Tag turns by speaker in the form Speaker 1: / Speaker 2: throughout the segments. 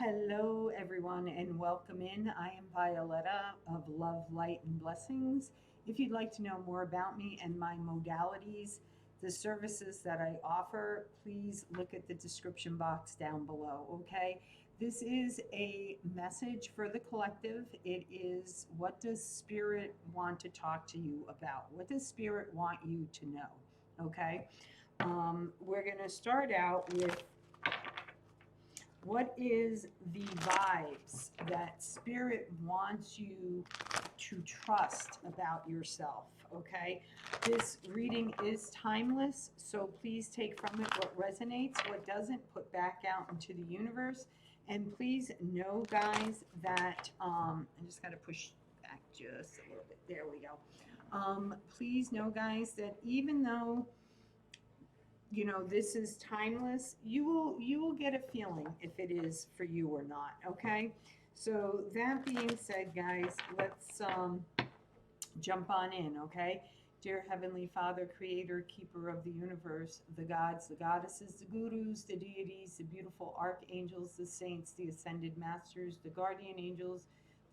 Speaker 1: Hello, everyone, and welcome in. I am Violetta of Love, Light, and Blessings. If you'd like to know more about me and my modalities, the services that I offer, please look at the description box down below, okay? This is a message for the collective. It is, what does Spirit want to talk to you about? What does Spirit want you to know, okay? We're going to start out with, what is the vibes that Spirit wants you to trust about yourself? Okay, this reading is timeless, so please take from it what resonates, what doesn't, put back out into the universe. And please know, guys, that I just got to push back just a little bit. There we go. Please know, guys, that even though this is timeless, you will get a feeling if it is for you or not. Okay, so that being said, guys, let's jump on in. Okay, dear Heavenly Father, Creator, Keeper of the universe, the gods, the goddesses, the gurus, the deities, the beautiful archangels, the saints, the ascended masters, the guardian angels,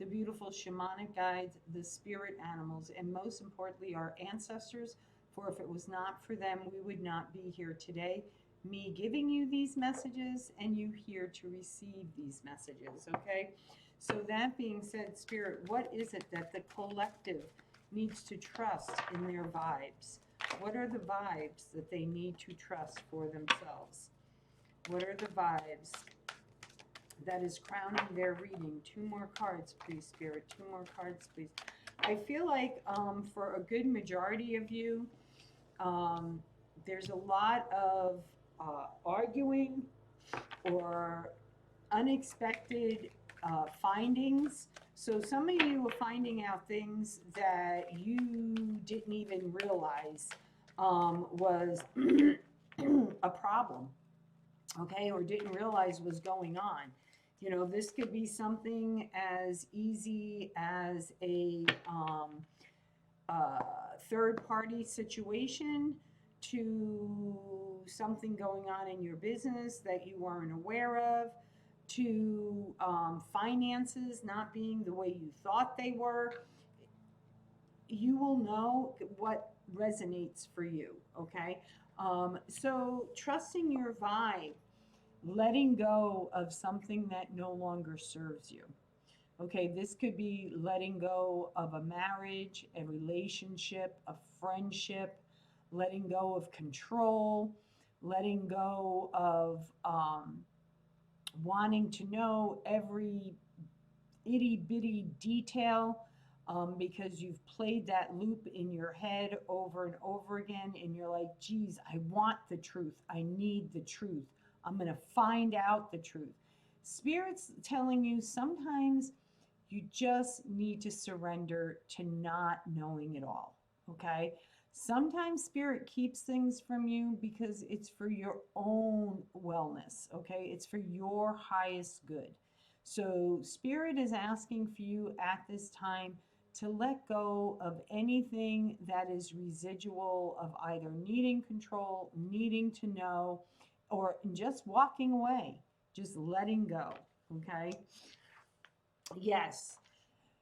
Speaker 1: the beautiful shamanic guides, the spirit animals, and most importantly, our ancestors. For if it was not for them, we would not be here today. Me giving you these messages and you here to receive these messages, okay? So, that being said, Spirit, what is it that the collective needs to trust in their vibes? What are the vibes that they need to trust for themselves? What are the vibes that is crowning their reading? Two more cards, please, Spirit. Two more cards, please. I feel like for a good majority of you, there's a lot of arguing or unexpected findings. So some of you are finding out things that you didn't even realize was a problem, okay, or didn't realize was going on. This could be something as easy as a third party situation to something going on in your business that you weren't aware of, to finances not being the way you thought they were. You will know what resonates for you, okay? So trusting your vibe, letting go of something that no longer serves you. Okay, this could be letting go of a marriage, a relationship, a friendship, letting go of control, letting go of wanting to know every itty bitty detail, because you've played that loop in your head over and over again, and you're like, geez, I want the truth. I need the truth. I'm going to find out the truth. Spirit's telling you sometimes you just need to surrender to not knowing it all. Okay? Sometimes Spirit keeps things from you because it's for your own wellness. Okay? It's for your highest good. So, Spirit is asking for you at this time to let go of anything that is residual of either needing control, needing to know, or just walking away, just letting go. Okay? Yes,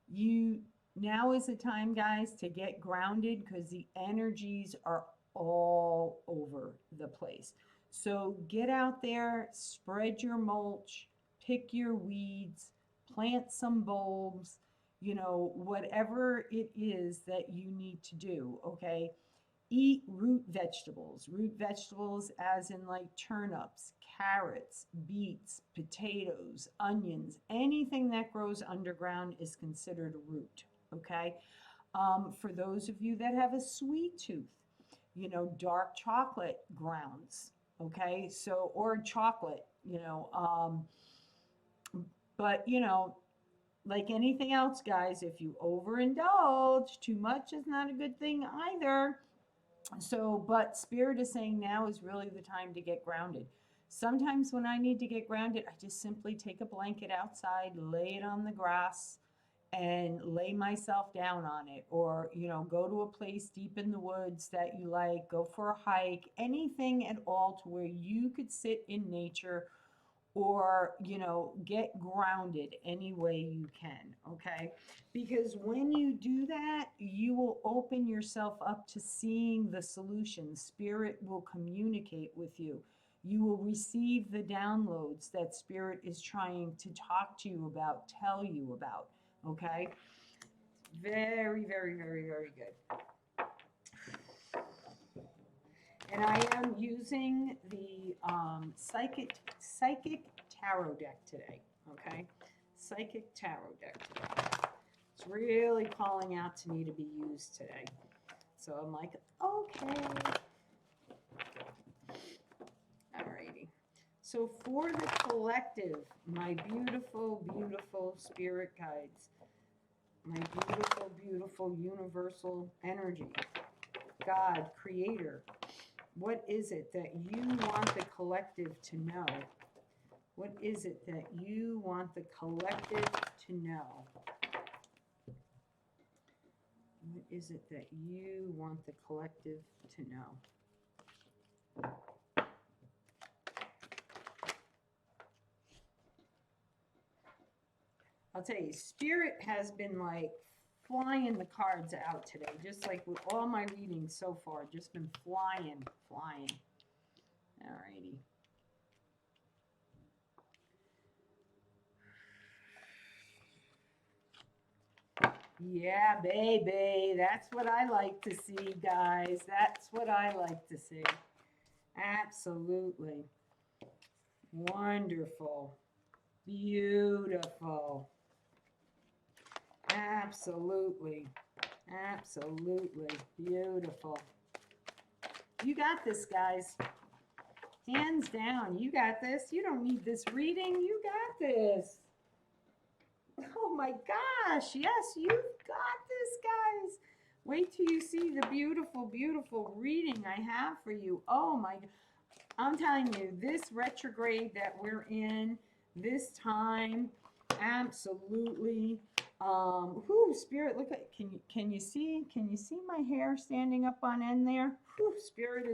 Speaker 1: you now is the time, guys, to get grounded because the energies are all over the place. So get out there, spread your mulch, pick your weeds, plant some bulbs, whatever it is that you need to do, okay? Eat root vegetables as in like turnips, carrots, beets, potatoes, onions. Anything that grows underground is considered a root, okay? For those of you that have a sweet tooth, dark chocolate grounds, okay? So, or chocolate, but like anything else, guys, if you overindulge, too much is not a good thing either. So, but Spirit is saying now is really the time to get grounded. Sometimes when I need to get grounded, I just simply take a blanket outside, lay it on the grass, and lay myself down on it. Or, go to a place deep in the woods that you like, go for a hike, anything at all to where you could sit in nature or, you know, get grounded any way you can, okay? Because when you do that, you will open yourself up to seeing the solution. Spirit will communicate with you. You will receive the downloads that Spirit is trying to talk to you about, tell you about, okay? Very, very, very, very good. And I am using the psychic tarot deck today, okay? Psychic tarot deck today. It's really calling out to me to be used today. So I'm like, okay. Alrighty. So for the collective, my beautiful, beautiful spirit guides, my beautiful, beautiful universal energy, God, Creator, what is it that you want the collective to know? What is it that you want the collective to know? What is it that you want the collective to know? I'll tell you, Spirit has been like flying the cards out today, just like with all my readings so far, just been flying. Alrighty. Yeah, baby, that's what I like to see, guys. That's what I like to see. Absolutely. Wonderful. Beautiful. Absolutely. Absolutely. Beautiful. You got this, guys. Hands down. You got this. You don't need this reading. You got this. Oh my gosh. Yes, you've got this, guys. Wait till you see the beautiful, beautiful reading I have for you. Oh my, I'm telling you, this retrograde that we're in, this time, absolutely. Whew, Spirit, look at, can you see my hair standing up on end there? Whew, Spirit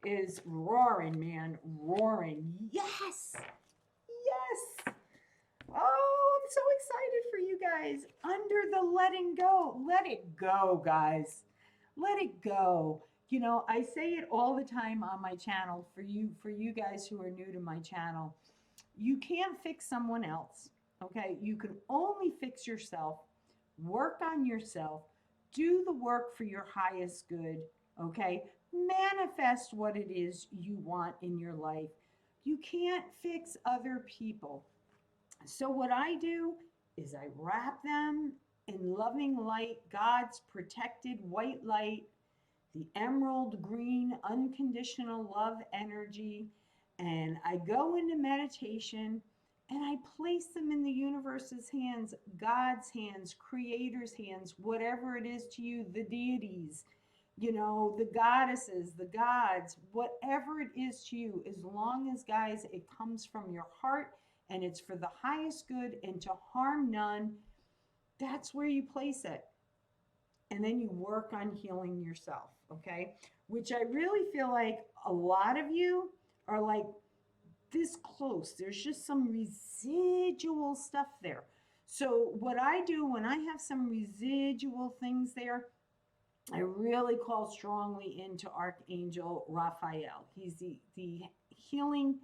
Speaker 1: is roaring, man, roaring. Yes, yes. Oh, I'm so excited for you guys. Under the letting go. Let it go, guys. Let it go. You know, I say it all the time on my channel for you guys who are new to my channel. You can't fix someone else, okay? You can only fix yourself. Work on yourself. Do the work for your highest good, okay? Manifest what it is you want in your life. You can't fix other people. So what I do is I wrap them in loving light, God's protected white light, the emerald green unconditional love energy, and I go into meditation and I place them in the universe's hands, God's hands, Creator's hands, whatever it is to you, the deities, you know, the goddesses, the gods, whatever it is to you, as long as, guys, it comes from your heart and it's for the highest good and to harm none, that's where you place it. And then you work on healing yourself, okay? Which I really feel like a lot of you are like this close. There's just some residual stuff there. So what I do when I have some residual things there, I really call strongly into Archangel Raphael. He's the healing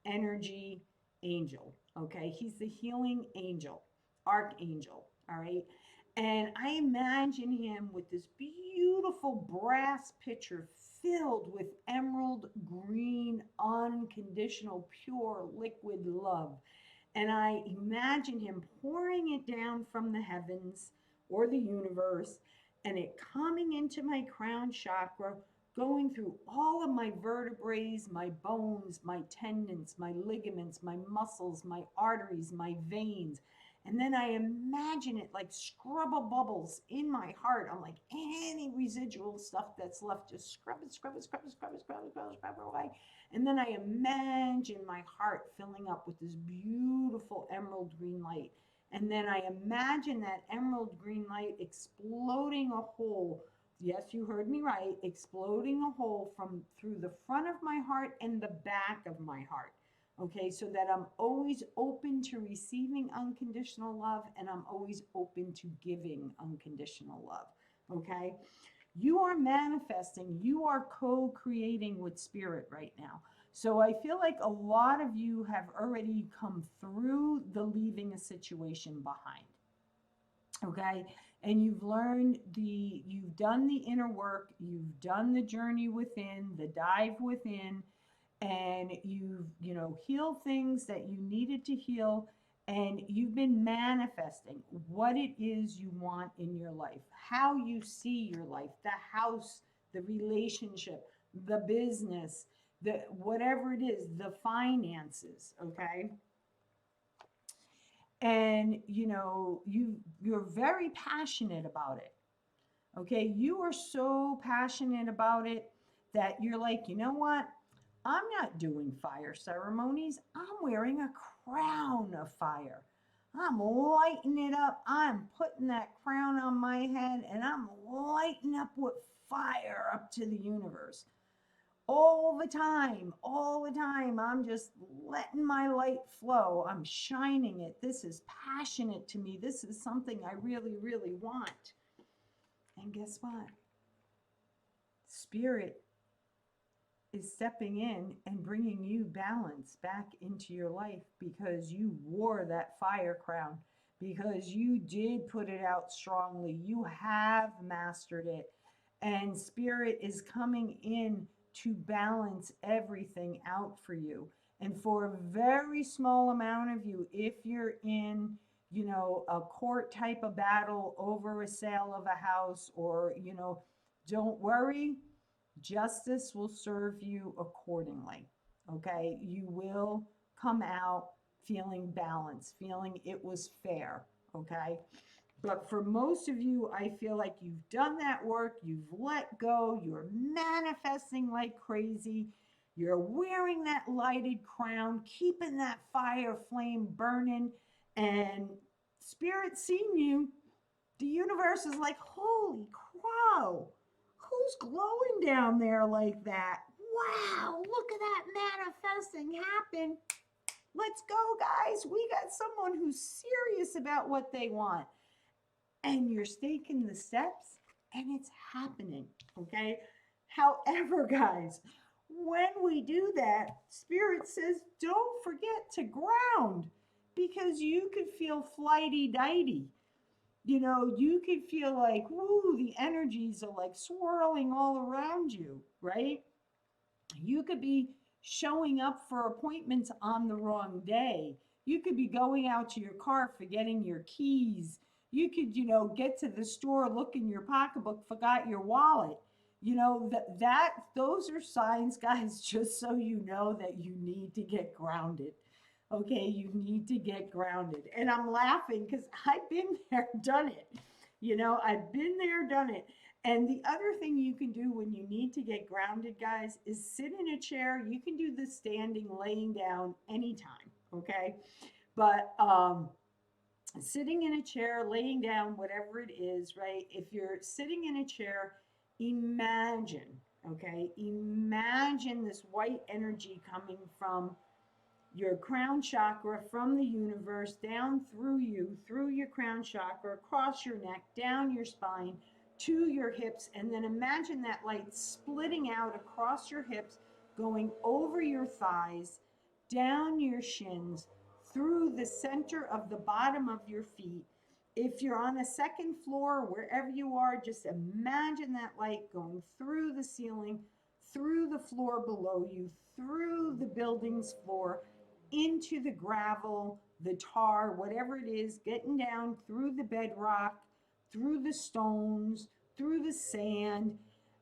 Speaker 1: energy angel, okay? He's the healing angel, archangel, all right? And I imagine him with this beautiful brass pitcher filled with emerald green, unconditional, pure liquid love. And I imagine him pouring it down from the heavens or the universe and it coming into my crown chakra, going through all of my vertebrae, my bones, my tendons, my ligaments, my muscles, my arteries, my veins. And then I imagine it like scrubba bubbles in my heart. I'm like, any residual stuff that's left, just scrub it away. And then I imagine my heart filling up with this beautiful emerald green light. And then I imagine that emerald green light exploding a hole. Yes, you heard me right. Exploding a hole from through the front of my heart and the back of my heart. Okay, so that I'm always open to receiving unconditional love and I'm always open to giving unconditional love. Okay, you are manifesting, you are co-creating with spirit right now. So I feel like a lot of you have already come through the leaving a situation behind. Okay, and you've done the inner work, you've done the journey within, the dive within, and you've, healed things that you needed to heal, and you've been manifesting what it is you want in your life, how you see your life, the house, the relationship, the business, the whatever it is, the finances. Okay, and you're very passionate about it. Okay, you are so passionate about it that you're like, you know what, I'm not doing fire ceremonies, I'm wearing a crown of fire, I'm lighting it up, I'm putting that crown on my head and I'm lighting up with fire up to the universe all the time, all the time. I'm just letting my light flow. I'm shining it. This is passionate to me. This is something I really, really want. And guess what? Spirit is stepping in and bringing you balance back into your life because you wore that fire crown, because you did put it out strongly. You have mastered it. And Spirit is coming in to balance everything out for you. And for a very small amount of you, if you're in, a court type of battle over a sale of a house, or, don't worry, justice will serve you accordingly. Okay, you will come out feeling balanced, feeling it was fair. Okay, but for most of you, I feel like you've done that work, you've let go, you're manifesting like crazy, you're wearing that lighted crown, keeping that fire flame burning, and Spirit seeing you. The universe is like, holy crow, who's glowing down there like that? Wow, look at that manifesting happen. Let's go, guys. We got someone who's serious about what they want. And you're taking the steps and it's happening. Okay. However, guys, when we do that, Spirit says, don't forget to ground, because you could feel flighty dighty. You could feel like, woo, the energies are like swirling all around you, right? You could be showing up for appointments on the wrong day. You could be going out to your car, forgetting your keys. You could, get to the store, look in your pocketbook, forgot your wallet. Those are signs, guys, just so you know that you need to get grounded. Okay, you need to get grounded. And I'm laughing because I've been there, done it. I've been there, done it. And the other thing you can do when you need to get grounded, guys, is sit in a chair. You can do the standing, laying down anytime, okay? But sitting in a chair, laying down, whatever it is, right? If you're sitting in a chair, imagine, okay? Imagine this white energy coming from your crown chakra, from the universe, down through you, through your crown chakra, across your neck, down your spine, to your hips, and then imagine that light splitting out across your hips, going over your thighs, down your shins, through the center of the bottom of your feet. If you're on a second floor, wherever you are, just imagine that light going through the ceiling, through the floor below you, through the building's floor, into the gravel, the tar, whatever it is, getting down through the bedrock, through the stones, through the sand,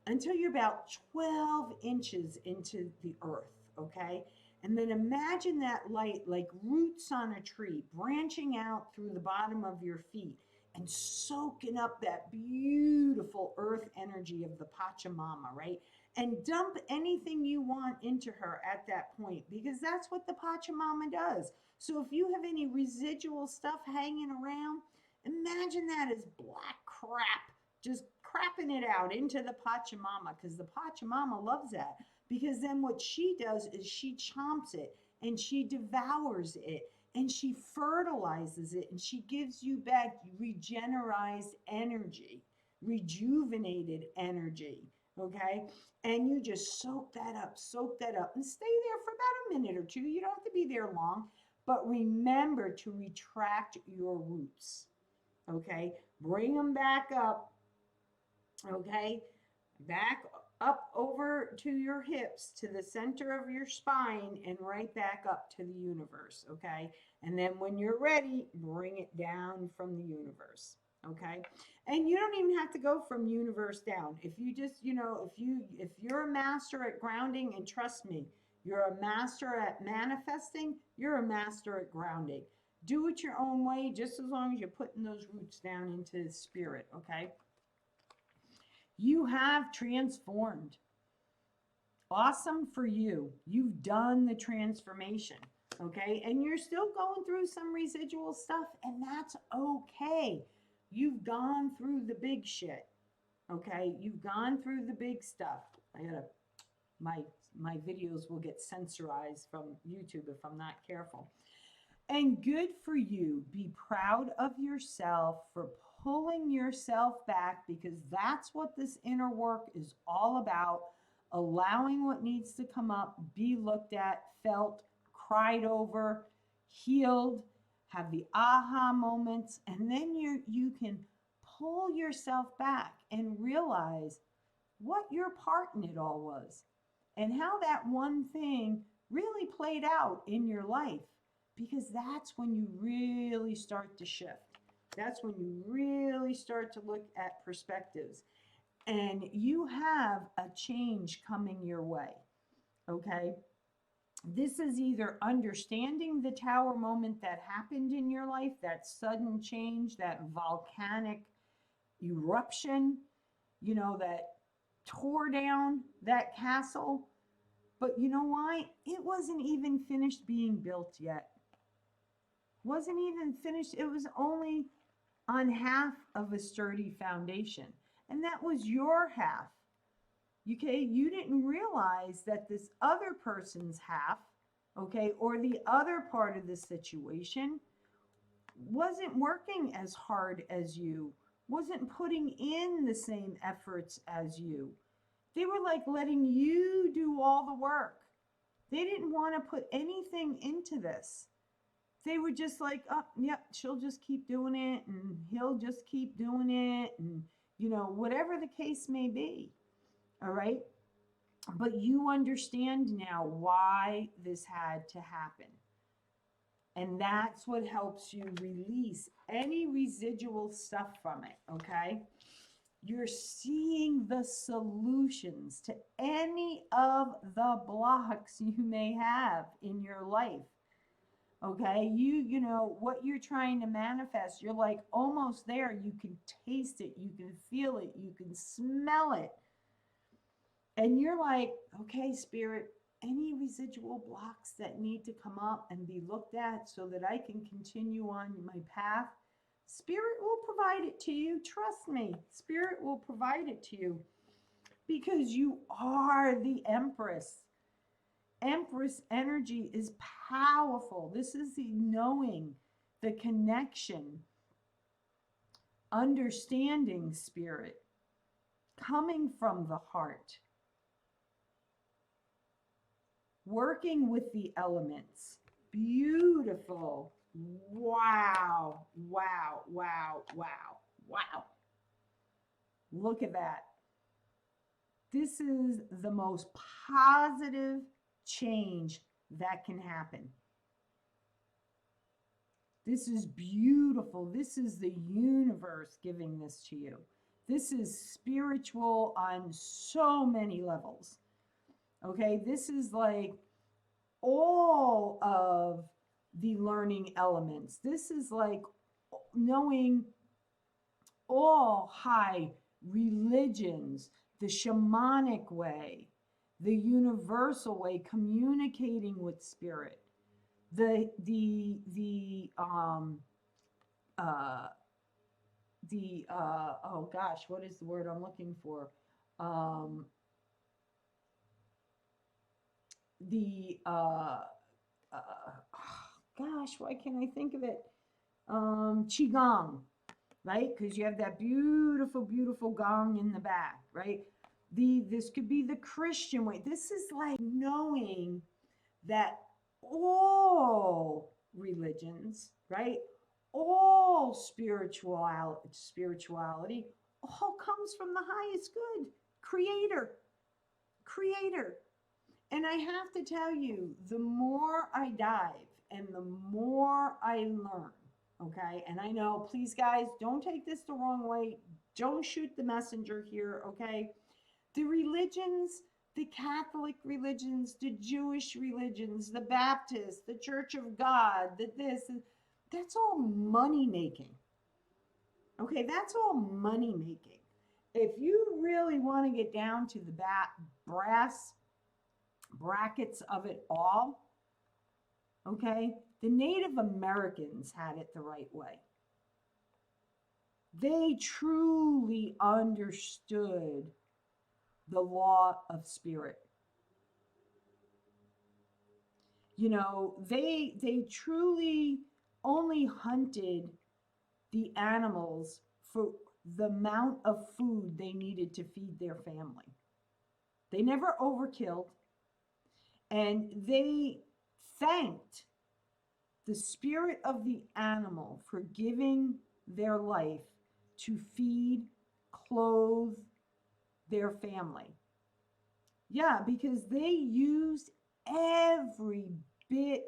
Speaker 1: until you're about 12 inches into the earth, okay? And then imagine that light like roots on a tree, branching out through the bottom of your feet and soaking up that beautiful earth energy of the Pachamama, right? And dump anything you want into her at that point, because that's what the Pachamama does. So if you have any residual stuff hanging around, imagine that as black crap, just crapping it out into the Pachamama, because the Pachamama loves that. Because then what she does is she chomps it and she devours it, and she fertilizes it, and she gives you back regenerized energy, rejuvenated energy, okay? And you just soak that up, and stay there for about a minute or two. You don't have to be there long, but remember to retract your roots, okay? Bring them back up, okay? Back up over to your hips, to the center of your spine, and right back up to the universe, okay? And then when you're ready, bring it down from the universe, okay? And you don't even have to go from universe down. If you just, if you're a master at grounding, and trust me, you're a master at manifesting, you're a master at grounding. Do it your own way, just as long as you're putting those roots down into the spirit, okay? You have transformed. Awesome for you. You've done the transformation, okay? And you're still going through some residual stuff, and that's okay. You've gone through the big shit, okay? You've gone through the big stuff. My videos will get censorized from YouTube if I'm not careful. And good for you. Be proud of yourself for pulling yourself back, because that's what this inner work is all about. Allowing what needs to come up, be looked at, felt, cried over, healed, have the aha moments, and then you can pull yourself back and realize what your part in it all was and how that one thing really played out in your life. Because that's when you really start to shift. That's when you really start to look at perspectives. And you have a change coming your way, okay? This is either understanding the tower moment that happened in your life, that sudden change, that volcanic eruption, that tore down that castle. But you know why? It wasn't even finished being built yet. Wasn't even finished. It was only on half of a sturdy foundation. And that was your half. Okay, you didn't realize that this other person's half, okay, or the other part of the situation wasn't working as hard as you, wasn't putting in the same efforts as you. They were like letting you do all the work. They didn't want to put anything into this. They were just like, oh, yep, she'll just keep doing it, and he'll just keep doing it, and, whatever the case may be, all right? But you understand now why this had to happen. And that's what helps you release any residual stuff from it, okay? You're seeing the solutions to any of the blocks you may have in your life. Okay, you know what you're trying to manifest, you're like almost there. You can taste it, you can feel it, you can smell it. And you're like, okay, Spirit, any residual blocks that need to come up and be looked at so that I can continue on my path, Spirit will provide it to you. Trust me, Spirit will provide it to you, because you are the Empress. Empress energy is powerful. This is the knowing, the connection, understanding spirit, coming from the heart, working with the elements. Beautiful. Wow, wow, wow, wow, wow. Look at that. This is the most positive change that can happen. This is beautiful. This is the universe giving this to you. This is spiritual on so many levels. Okay, this is like all of the learning elements. This is like knowing all high religions, the shamanic way, the universal way, communicating with spirit, oh gosh, what is the word I'm looking for? The gosh, why can't I think of it? Qigong, right? Because you have that beautiful, beautiful gong in the back, right? This could be the Christian way. This is like knowing that all religions, right? All spirituality all comes from the highest good, creator, creator. And I have to tell you, the more I dive and the more I learn, okay? And I know, please guys, don't take this the wrong way. Don't shoot the messenger here, okay? The religions, the Catholic religions, the Jewish religions, the Baptist, the Church of God, that's all money making. Okay, that's all money making. If you really want to get down to the brass brackets of it all, okay, the Native Americans had it the right way. They truly understood the law of spirit. You know, they truly only hunted the animals for the amount of food they needed to feed their family. They never overkilled, and they thanked the spirit of the animal for giving their life to feed, clothe their family. Yeah, because they used every bit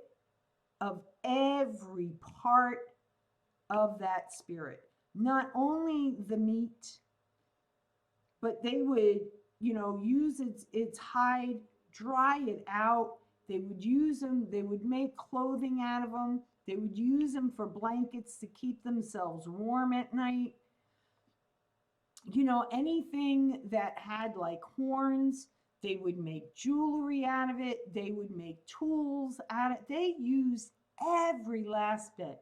Speaker 1: of every part of that spirit. Not only the meat, but they would, use its hide, dry it out. They would use them, they would make clothing out of them. They would use them for blankets to keep themselves warm at night. Anything that had like horns, they would make jewelry out of it. They would make tools out of it. They used every last bit.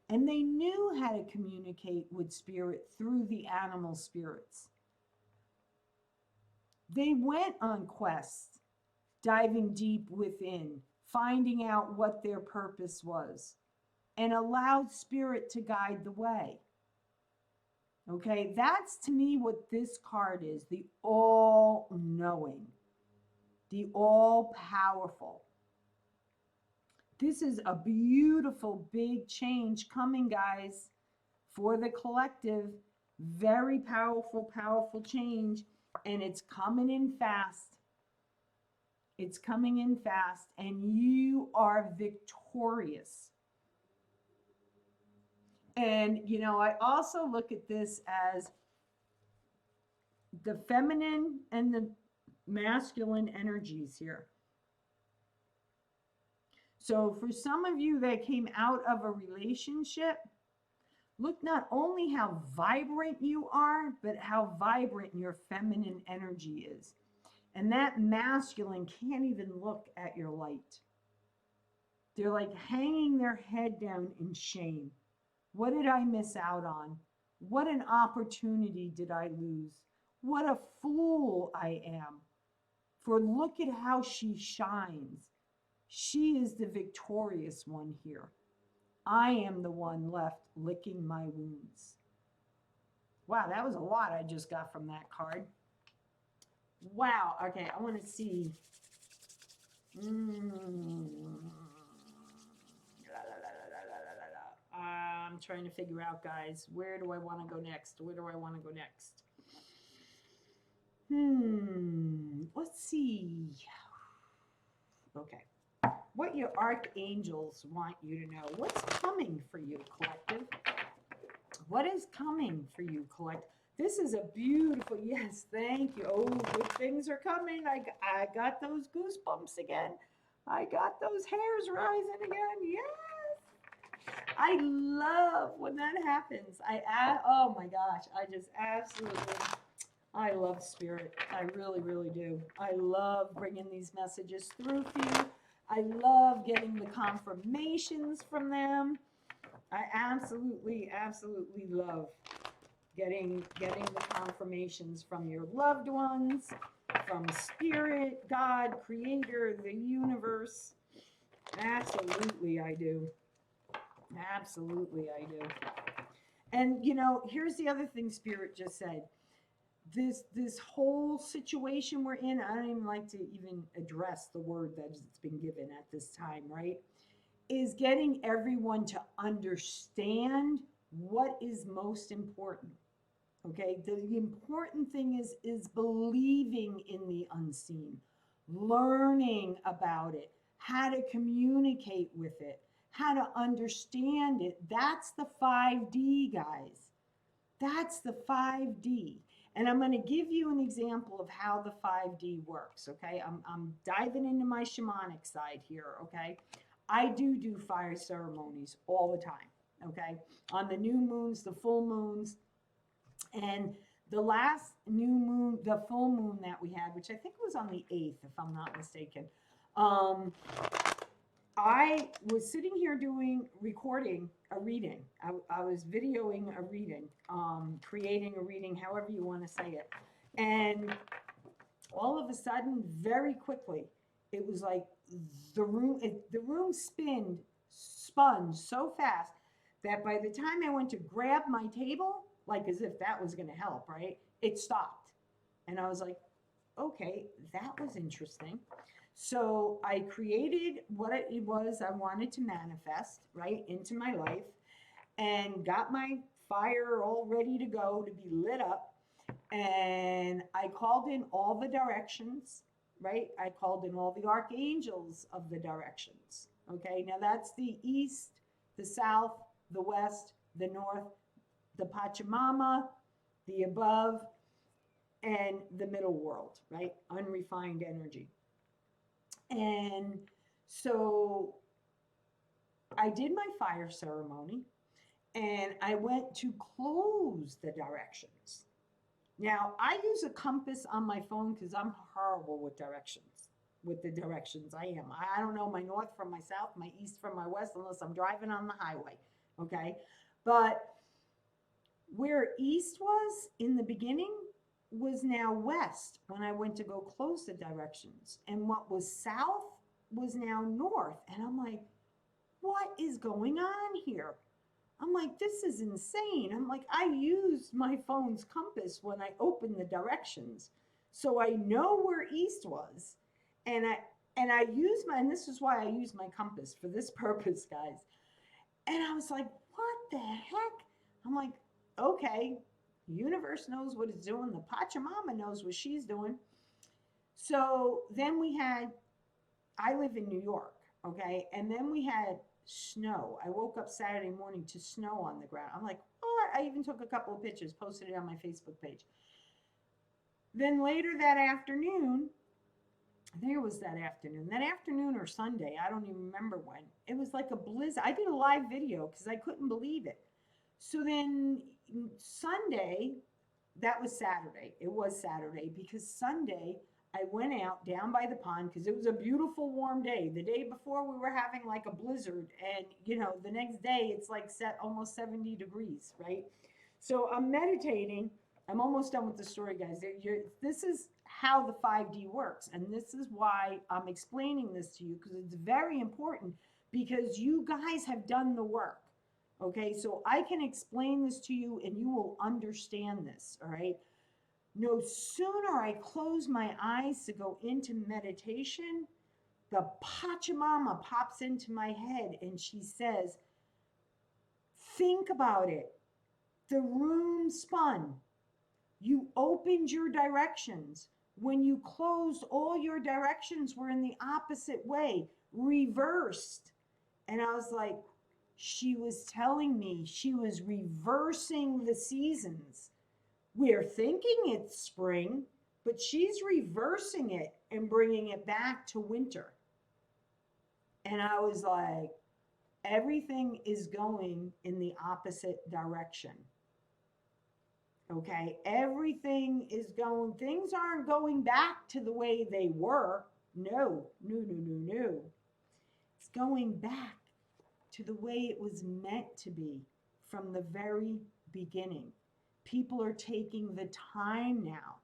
Speaker 1: And they knew how to communicate with spirit through the animal spirits. They went on quests, diving deep within, finding out what their purpose was, and allowed spirit to guide the way. Okay, that's to me what this card is, the all-knowing, the all-powerful. This is a beautiful, big change coming, guys, for the collective. Very powerful, powerful change, and it's coming in fast. It's coming in fast, and you are victorious. And, I also look at this as the feminine and the masculine energies here. So for some of you that came out of a relationship, look not only how vibrant you are, but how vibrant your feminine energy is. And that masculine can't even look at your light. They're like hanging their head down in shame. What did I miss out on? What an opportunity did I lose? What a fool I am. For look at how she shines. She is the victorious one here. I am the one left licking my wounds. Wow, that was a lot I just got from that card. Wow, okay, I want to see. I'm trying to figure out, guys, where do I want to go next? Where do I want to go next? Let's see. Okay. What your archangels want you to know. What's coming for you, collective? What is coming for you, collective? This is a beautiful, yes, thank you. Oh, good things are coming. I got those goosebumps again. I got those hairs rising again. Yes. I love when that happens. Oh my gosh, I just absolutely, I love spirit. I really, really do. I love bringing these messages through for you. I love getting the confirmations from them. I absolutely, absolutely love getting the confirmations from your loved ones, from spirit, God, creator, the universe. Absolutely, I do. Absolutely, I do. And here's the other thing Spirit just said. This whole situation we're in, I don't even like to even address the word that's been given at this time, right? Is getting everyone to understand what is most important. Okay, the important thing is believing in the unseen, learning about it, how to communicate with it, how to understand it. That's the 5D, guys. That's the 5D. And I'm going to give you an example of how the 5D works, okay? I'm diving into my shamanic side here, okay? I do fire ceremonies all the time, okay? On the new moons, the full moons, and the last new moon, the full moon that we had, which I think was on the 8th, if I'm not mistaken, I was sitting here recording a reading. I was videoing a reading, creating a reading, however you want to say it. And all of a sudden, very quickly, it was like the room spun so fast that by the time I went to grab my table, like as if that was going to help, right? It stopped. And I was like, okay, that was interesting. So I created what it was I wanted to manifest, right, into my life, and got my fire all ready to go to be lit up. And I called in all the directions, right? I called in all the archangels of the directions. Okay, now that's the east, the south, the west, the north, the Pachamama, the above, and the middle world, right? Unrefined energy. And so I did my fire ceremony and I went to close the directions. Now, I use a compass on my phone because I'm horrible with directions. With the directions, I am. I don't know my north from my south, my east from my west, unless I'm driving on the highway. Okay. But where east was in the beginning was now west when I went to go close the directions. And what was south was now north. And I'm like, what is going on here? I'm like, this is insane. I'm like, I used my phone's compass when I opened the directions. So I know where east was. And I use and this is why I use my compass for this purpose, guys. And I was like, what the heck? I'm like, okay, universe knows what it's doing. The Pachamama knows what she's doing. So then I live in New York, okay? And then we had snow. I woke up Saturday morning to snow on the ground. I'm like, oh, I even took a couple of pictures, posted it on my Facebook page. Then later that afternoon, I think it was that afternoon or Sunday, I don't even remember when. It was like a blizzard. I did a live video because I couldn't believe it. So then Sunday, that was Saturday. It was Saturday because Sunday I went out down by the pond because it was a beautiful warm day. The day before we were having like a blizzard, and the next day it's like almost 70 degrees, right? So I'm meditating. I'm almost done with the story, guys. This is how the 5D works, and this is why I'm explaining this to you, because it's very important, because you guys have done the work. Okay, so I can explain this to you and you will understand this, all right? No sooner I close my eyes to go into meditation, the Pachamama pops into my head and she says, think about it. The room spun. You opened your directions. When you closed, all your directions were in the opposite way, reversed. And I was like, she was telling me she was reversing the seasons. We're thinking it's spring, but she's reversing it and bringing it back to winter. And I was like, everything is going in the opposite direction. Okay, everything is things aren't going back to the way they were. No. It's going back to the way it was meant to be from the very beginning. People are taking the time now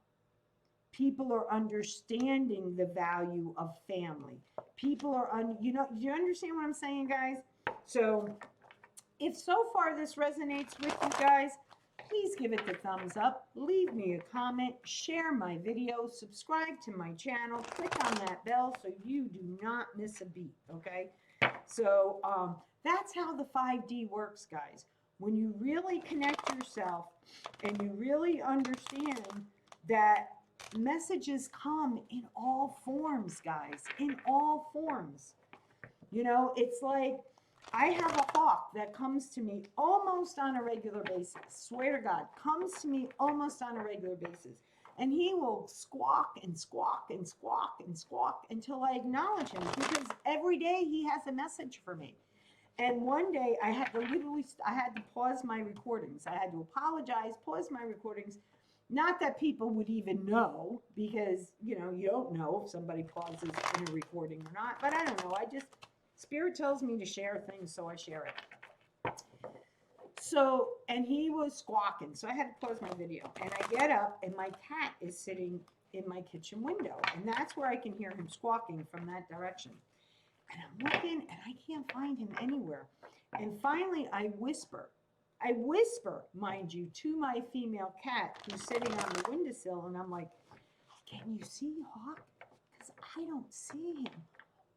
Speaker 1: People are understanding the value of family. People are, you know, do you understand what I'm saying, guys? So if so far this resonates with you guys, please give it the thumbs up, leave me a comment, share my video, subscribe to my channel, click on that bell so you do not miss a beat, okay? So that's how the 5D works, guys. When you really connect yourself and you really understand that messages come in all forms, guys, in all forms. You know, it's like I have a hawk that comes to me almost on a regular basis. Swear to God, comes to me almost on a regular basis. And he will squawk and squawk and squawk and squawk until I acknowledge him, because every day he has a message for me. And one day I had to literally, I had to pause my recordings. I had to apologize, pause my recordings. Not that people would even know, because, you know, you don't know if somebody pauses in a recording or not. But I don't know. I just, Spirit tells me to share things, so I share it. So, and he was squawking, so I had to pause my video. And I get up, and my cat is sitting in my kitchen window. And that's where I can hear him squawking, from that direction. And I'm looking, and I can't find him anywhere. And finally, I whisper, mind you, to my female cat who's sitting on the windowsill. And I'm like, can you see Hawk? Because I don't see him.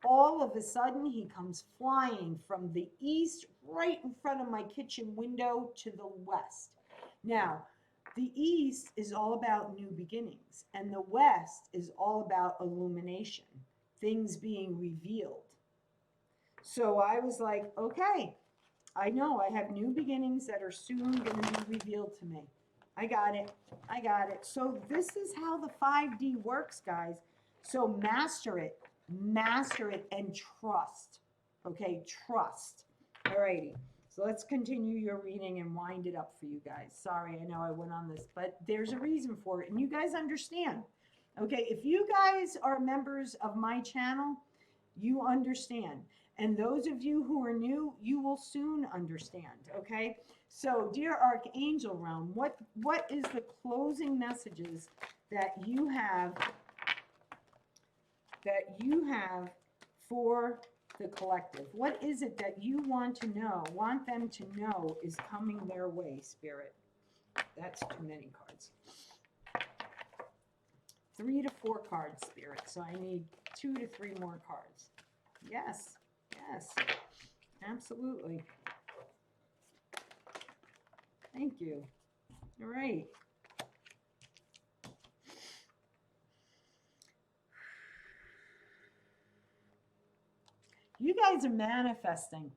Speaker 1: All of a sudden, he comes flying from the east, right in front of my kitchen window, to the west. Now, the east is all about new beginnings, and the west is all about illumination, things being revealed. So I was like, okay, I know I have new beginnings that are soon going to be revealed to me. I got it. I got it. So this is how the 5D works, guys. So master it, and trust. Okay, trust. Alrighty. So let's continue your reading and wind it up for you guys. Sorry, I know I went on this, but there's a reason for it, and you guys understand. Okay, if you guys are members of my channel, you understand. And those of you who are new, you will soon understand, okay? So, dear Archangel Realm, what is the closing messages that you have for the collective? What is it that you want them to know is coming their way, Spirit? That's too many cards. 3 to 4 cards, Spirit. So I need 2 to 3 more cards. Yes, yes, absolutely. Thank you. All right. You guys are manifesting,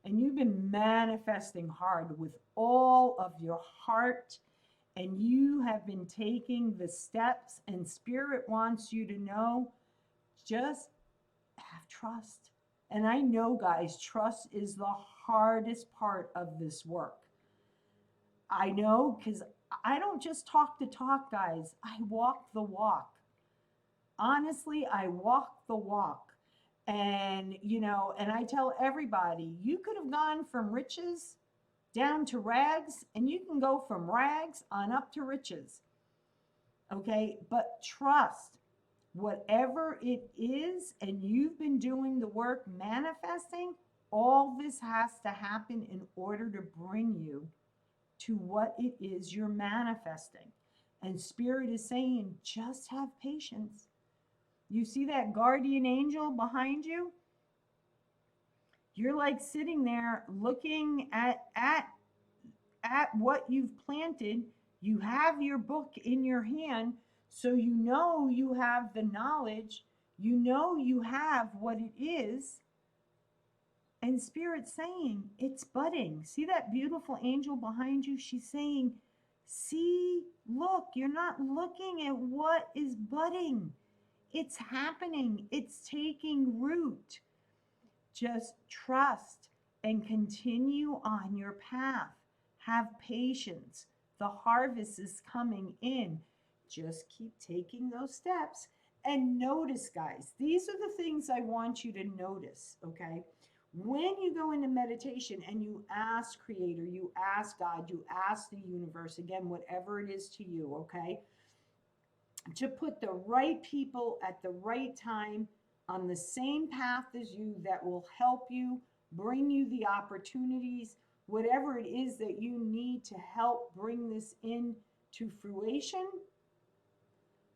Speaker 1: and you've been manifesting hard with all of your heart, and you have been taking the steps, and Spirit wants you to know, just have trust. And I know, guys, trust is the hardest part of this work. I know, because I don't just talk the talk, guys. I walk the walk. Honestly, I walk the walk. And, you know, and I tell everybody, you could have gone from riches down to rags, and you can go from rags on up to riches. Okay? But trust. Whatever it is, and you've been doing the work manifesting, all this has to happen in order to bring you to what it is you're manifesting. And Spirit is saying, just have patience. You see that guardian angel behind you? You're like sitting there looking at what you've planted. You have your book in your hand, so you know you have the knowledge. You know you have what it is. And Spirit's saying, it's budding. See that beautiful angel behind you? She's saying, see, look, you're not looking at what is budding. It's happening. It's taking root. Just trust and continue on your path. Have patience. The harvest is coming in. Just keep taking those steps. And notice, guys, these are the things I want you to notice, okay? When you go into meditation and you ask Creator, you ask God, you ask the universe, again, whatever it is to you, okay? to put the right people at the right time on the same path as you that will help you, bring you the opportunities, whatever it is that you need to help bring this in to fruition.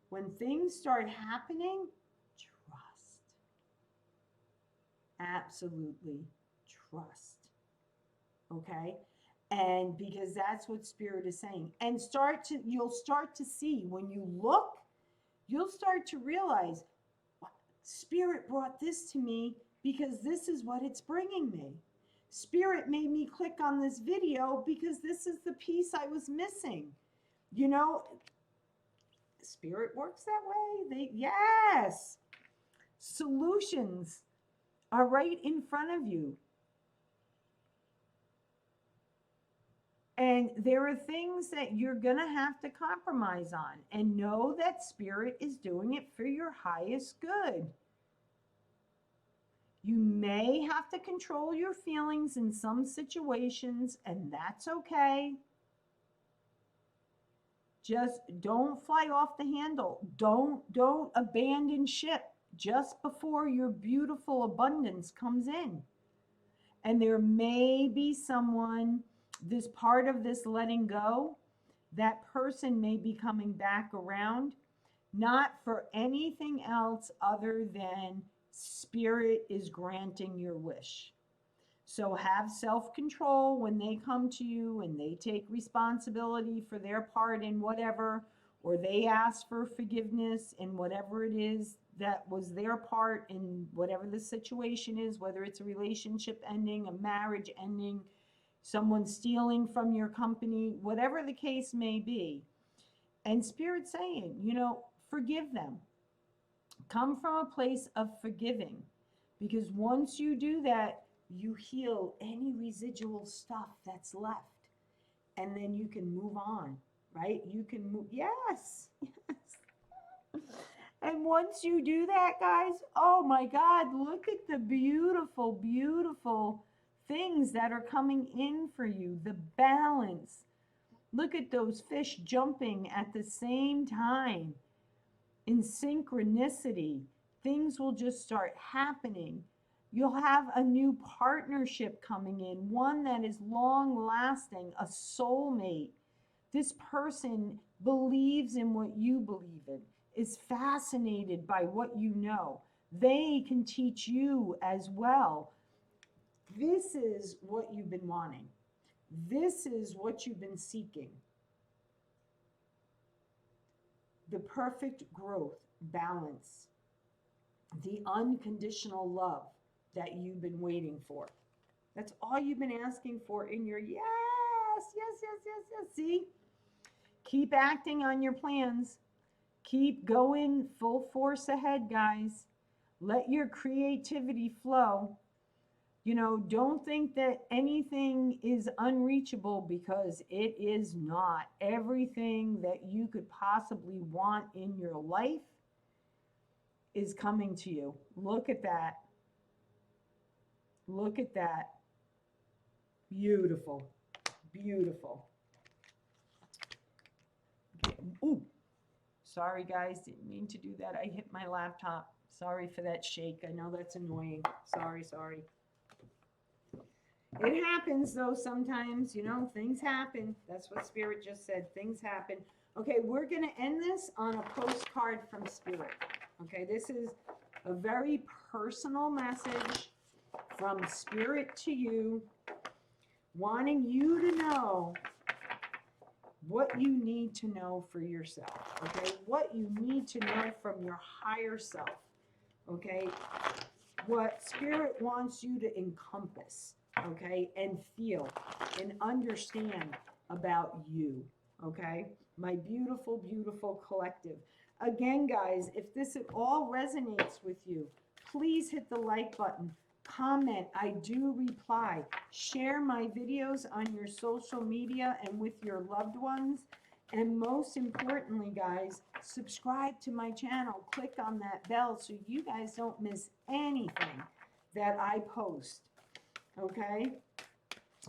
Speaker 1: When things start happening, trust. Absolutely trust. Okay? And because that's what Spirit is saying. And you'll start to see when you look, you'll start to realize Spirit brought this to me because this is what it's bringing me. Spirit made me click on this video because this is the piece I was missing. You know, Spirit works that way. Yes. Solutions are right in front of you. And there are things that you're going to have to compromise on, and know that Spirit is doing it for your highest good. You may have to control your feelings in some situations, and that's okay. Just don't fly off the handle. Don't abandon ship just before your beautiful abundance comes in. And there may be someone, this part of this letting go, that person may be coming back around, not for anything else other than Spirit is granting your wish. So have self-control when they come to you and they take responsibility for their part in whatever, or they ask for forgiveness in whatever it is that was their part in whatever the situation is, whether it's a relationship ending, a marriage ending, someone stealing from your company, whatever the case may be. And Spirit saying, you know, forgive them. Come from a place of forgiving, because once you do that, you heal any residual stuff that's left, and then you can move on, right? You can move. Yes. And once you do that, guys, oh my God, look at the beautiful, beautiful things that are coming in for you. The balance. Look at those fish jumping at the same time. In synchronicity, things will just start happening. You'll have a new partnership coming in, one that is long lasting, a soulmate. This person believes in what you believe in, is fascinated by what you know. They can teach you as well. This is what you've been wanting. This is what you've been seeking. The perfect growth, balance, the unconditional love that you've been waiting for. That's all you've been asking for in your yes. See? Keep acting on your plans. Keep going full force ahead, guys. Let your creativity flow. You know, don't think that anything is unreachable, because it is not. Everything that you could possibly want in your life is coming to you. Look at that. Look at that. Beautiful. Beautiful. Ooh. Sorry, guys. Didn't mean to do that. I hit my laptop. Sorry for that shake. I know that's annoying. Sorry. It happens, though, sometimes. You know, things happen. That's what Spirit just said. Things happen. Okay, we're going to end this on a postcard from Spirit. Okay, this is a very personal message from Spirit to you, wanting you to know what you need to know for yourself, okay? What you need to know from your higher self, okay? What Spirit wants you to encompass, okay? And feel and understand about you, okay? My beautiful, beautiful collective. Again, guys, if this at all resonates with you, please hit the like button. Comment. I do reply. Share my videos on your social media and with your loved ones. And most importantly, guys, subscribe to my channel. Click on that bell so you guys don't miss anything that I post. Okay?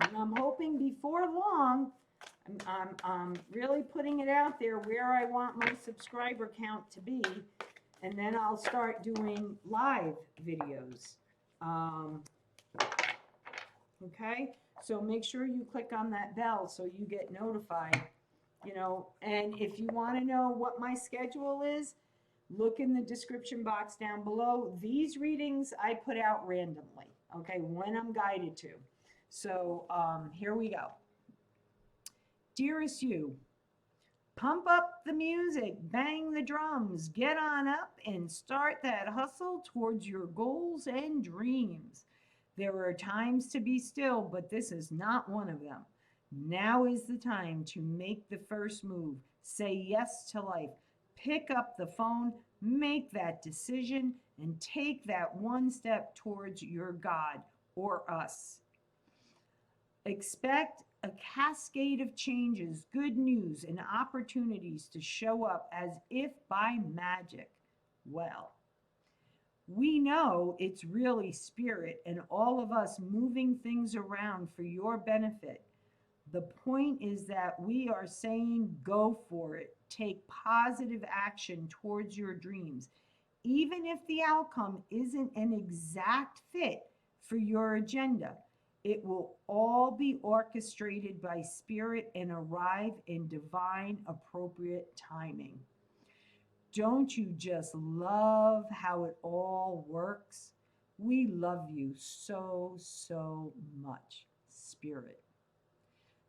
Speaker 1: And I'm hoping before long I'm really putting it out there where I want my subscriber count to be, and then I'll start doing live videos. Okay, so make sure you click on that bell so you get notified, you know, and if you want to know what my schedule is, look in the description box down below. These readings I put out randomly, okay, when I'm guided to. So here we go. Dearest you, pump up the music, bang the drums, get on up and start that hustle towards your goals and dreams. There are times to be still, but this is not one of them. Now is the time to make the first move. Say yes to life. Pick up the phone, make that decision, and take that one step towards your God or us. Expect a cascade of changes, good news, and opportunities to show up as if by magic. Well, we know it's really spirit and all of us moving things around for your benefit. The point is that we are saying go for it. Take positive action towards your dreams, even if the outcome isn't an exact fit for your agenda. It will all be orchestrated by spirit and arrive in divine appropriate timing. Don't you just love how it all works? We love you so, so much, Spirit.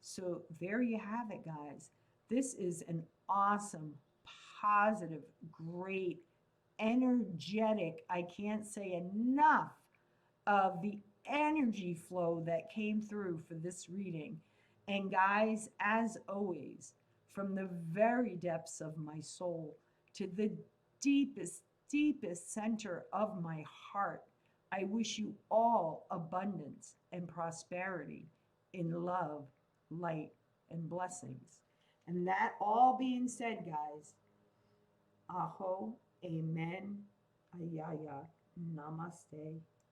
Speaker 1: So there you have it, guys. This is an awesome, positive, great, energetic, I can't say enough of the energy flow that came through for this reading. And guys, as always, from the very depths of my soul to the deepest, deepest center of my heart, I wish you all abundance and prosperity in love, light, and blessings. And that all being said, guys, aho, amen, ayaya, namaste.